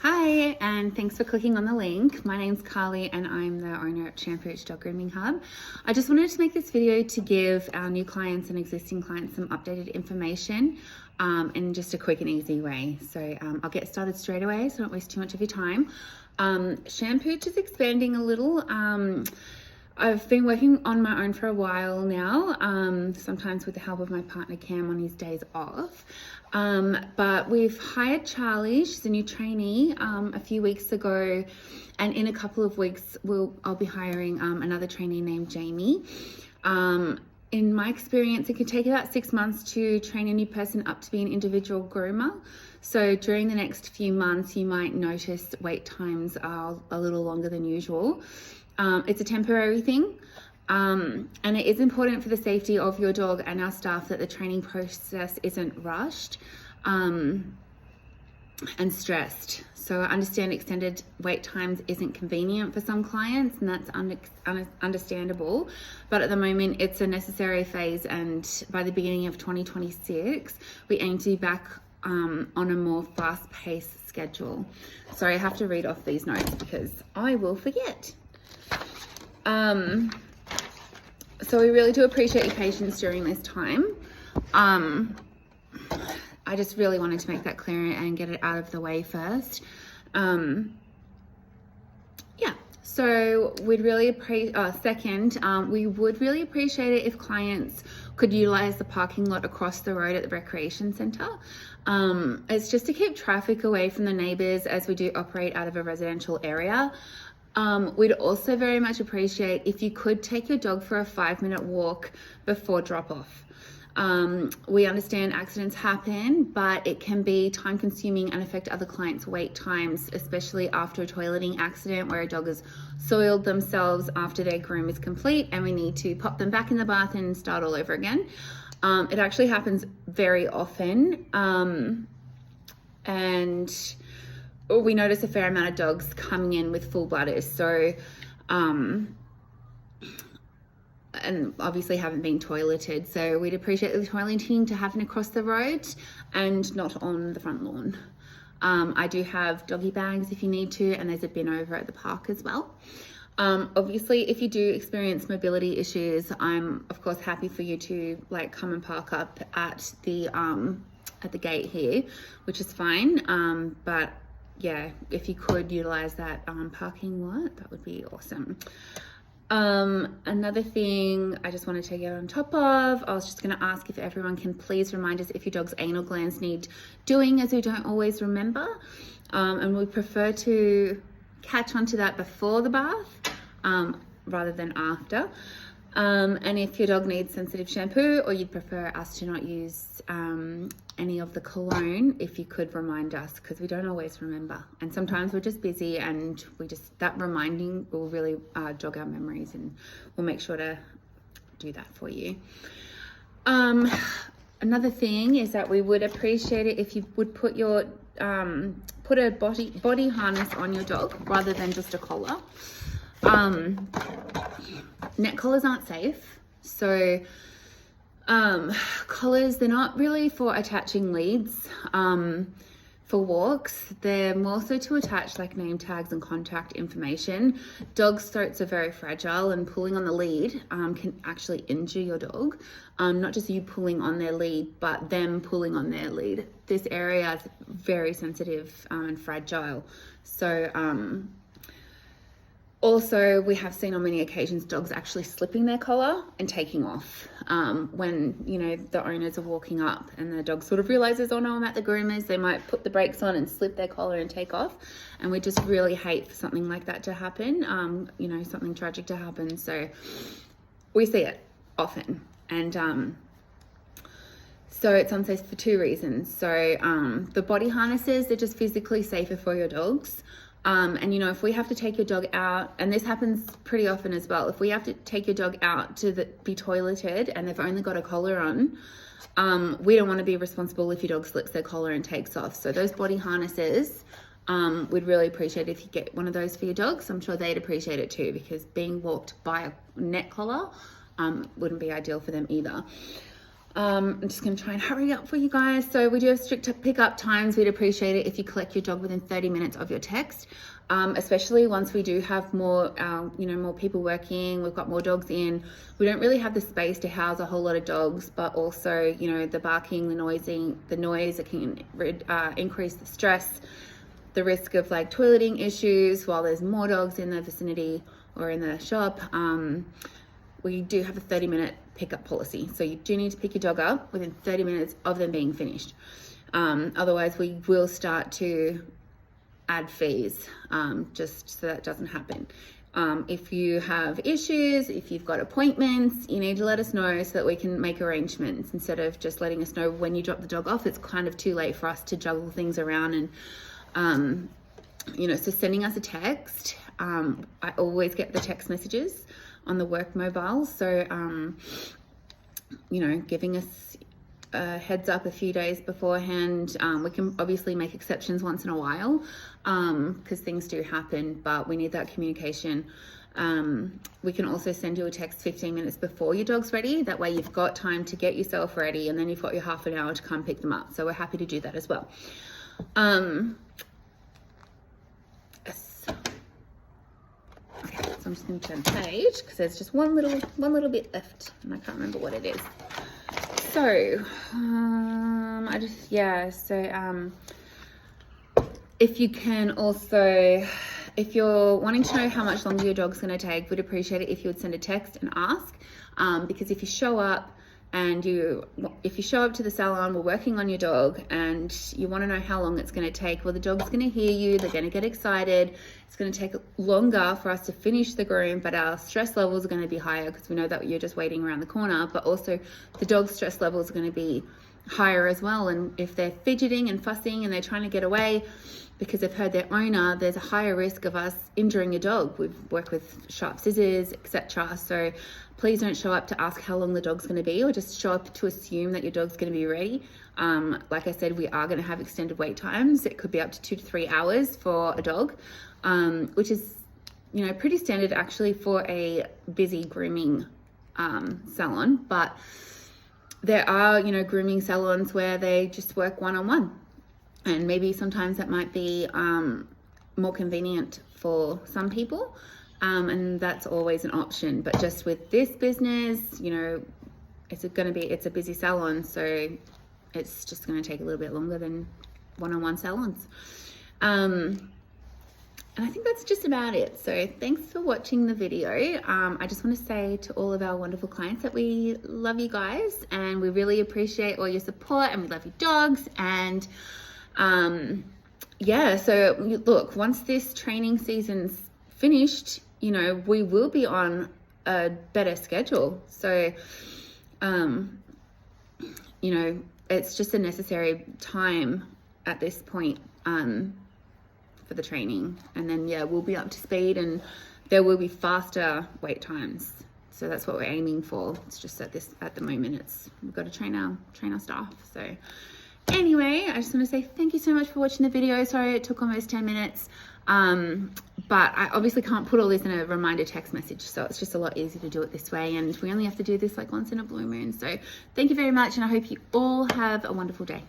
Hi, and thanks for clicking on the link. My name's Carly and I'm the owner at Shampooch Dog Grooming Hub. I just wanted to make this video to give our new clients and existing clients some updated information in just a quick and easy way. So I'll get started straight away so I don't waste too much of your time. Shampooch is expanding a little. I've been working on my own for a while now, sometimes with the help of my partner Cam on his days off. But we've hired Charlie, she's a new trainee, a few weeks ago, and in a couple of weeks I'll be hiring another trainee named Jamie. In my experience, it can take about 6 months to train a new person up to be an individual groomer. So during the next few months, you might notice wait times are a little longer than usual. It's a temporary thing, and it is important for the safety of your dog and our staff that the training process isn't rushed and stressed. So I understand extended wait times isn't convenient for some clients, and that's understandable, but at the moment it's a necessary phase, and by the beginning of 2026 we aim to be back on a more fast-paced schedule. Sorry, I have to read off these notes because I will forget. So we really do appreciate your patience during this time. I just really wanted to make that clear and get it out of the way first. So we'd really we would really appreciate it if clients could utilize the parking lot across the road at the recreation center. It's just to keep traffic away from the neighbors as we do operate out of a residential area. We'd also very much appreciate if you could take your dog for a 5-minute walk before drop off. We understand accidents happen, but it can be time consuming and affect other clients' wait times, especially after a toileting accident where a dog has soiled themselves after their groom is complete and we need to pop them back in the bath and start all over again. It actually happens very often, and we notice a fair amount of dogs coming in with full bladders, so and obviously haven't been toileted, so we'd appreciate the toileting to happen across the road and not on the front lawn. I do have doggy bags if you need to, and there's a bin over at the park as well. Obviously, if you do experience mobility issues, I'm of course happy for you to come and park up at the gate here, which is fine, but yeah, if you could utilize that parking lot, that would be awesome. Another thing I just wanted to get on top of, I was just going to ask if everyone can please remind us if your dog's anal glands need doing, as we don't always remember, and we prefer to catch onto that before the bath rather than after. And if your dog needs sensitive shampoo, or you'd prefer us to not use any of the cologne, if you could remind us, because we don't always remember, and sometimes we're just busy, and that reminding will really jog our memories, and we'll make sure to do that for you. Another thing is that we would appreciate it if you would put your put a body harness on your dog rather than just a collar. Neck collars aren't safe, so collars, they're not really for attaching leads for walks. They're more so to attach name tags and contact information. Dogs' throats are very fragile, and pulling on the lead can actually injure your dog. Not just you pulling on their lead, but them pulling on their lead. This area is very sensitive and fragile, so also, we have seen on many occasions dogs actually slipping their collar and taking off when, the owners are walking up and the dog sort of realizes, oh no, I'm at the groomers. They might put the brakes on and slip their collar and take off. And we just really hate for something like that to happen, something tragic to happen. So we see it often. And so it's unsafe for 2 reasons. So the body harnesses, they're just physically safer for your dogs. And if we have to take your dog out, and this happens pretty often as well, if we have to take your dog out to be toileted and they've only got a collar on, we don't want to be responsible if your dog slips their collar and takes off. So those body harnesses, we'd really appreciate if you get one of those for your dogs. I'm sure they'd appreciate it too, because being walked by a neck collar wouldn't be ideal for them either. I'm just going to try and hurry up for you guys. So we do have strict pickup times. We'd appreciate it if you collect your dog within 30 minutes of your text, especially once we do have more, more people working. We've got more dogs in. We don't really have the space to house a whole lot of dogs, but also, the barking, the noise, it can increase the stress, the risk of like toileting issues while there's more dogs in the vicinity or in the shop. We do have a 30-minute pickup policy. So you do need to pick your dog up within 30 minutes of them being finished. Otherwise, we will start to add fees, just so that doesn't happen. If you have issues, if you've got appointments, you need to let us know so that we can make arrangements instead of just letting us know when you drop the dog off. It's kind of too late for us to juggle things around and, so sending us a text. I always get the text messages on the work mobile. So, giving us a heads up a few days beforehand. We can obviously make exceptions once in a while, because things do happen, but we need that communication. We can also send you a text 15 minutes before your dog's ready. That way you've got time to get yourself ready, and then you've got your half an hour to come pick them up. So we're happy to do that as well. Yes. Okay, so I'm just going to turn the page because there's just one little bit left, and I can't remember what it is. So, if you can also, if you're wanting to know how much longer your dog's going to take, we'd appreciate it if you would send a text and ask, because if you show up to the salon, we're working on your dog, and you want to know how long it's going to take, well, the dog's going to hear you, they're going to get excited. It's going to take longer for us to finish the groom, but our stress levels are going to be higher because we know that you're just waiting around the corner, but also the dog's stress levels are going to be higher as well. And if they're fidgeting and fussing and they're trying to get away because they've heard their owner, there's a higher risk of us injuring your dog. We've worked with sharp scissors, etc. So please don't show up to ask how long the dog's going to be, or just show up to assume that your dog's going to be ready. Like I said, we are going to have extended wait times. It could be up to 2 to 3 hours for a dog, which is, pretty standard actually for a busy grooming salon. But there are, grooming salons where they just work one-on-one. And maybe sometimes that might be more convenient for some people. And that's always an option. But just with this business, it's a busy salon. So it's just going to take a little bit longer than one-on-one salons. And I think that's just about it. So thanks for watching the video. I just want to say to all of our wonderful clients that we love you guys, and we really appreciate all your support, and we love your dogs. And so look, once this training season's finished, we will be on a better schedule. So, it's just a necessary time at this point, for the training. And then, we'll be up to speed, and there will be faster wait times. So that's what we're aiming for. It's just at the moment, we've got to train our staff. So anyway, I just want to say thank you so much for watching the video. Sorry it took almost 10 minutes. But I obviously can't put all this in a reminder text message, so it's just a lot easier to do it this way, and we only have to do this like once in a blue moon. So thank you very much, and I hope you all have a wonderful day.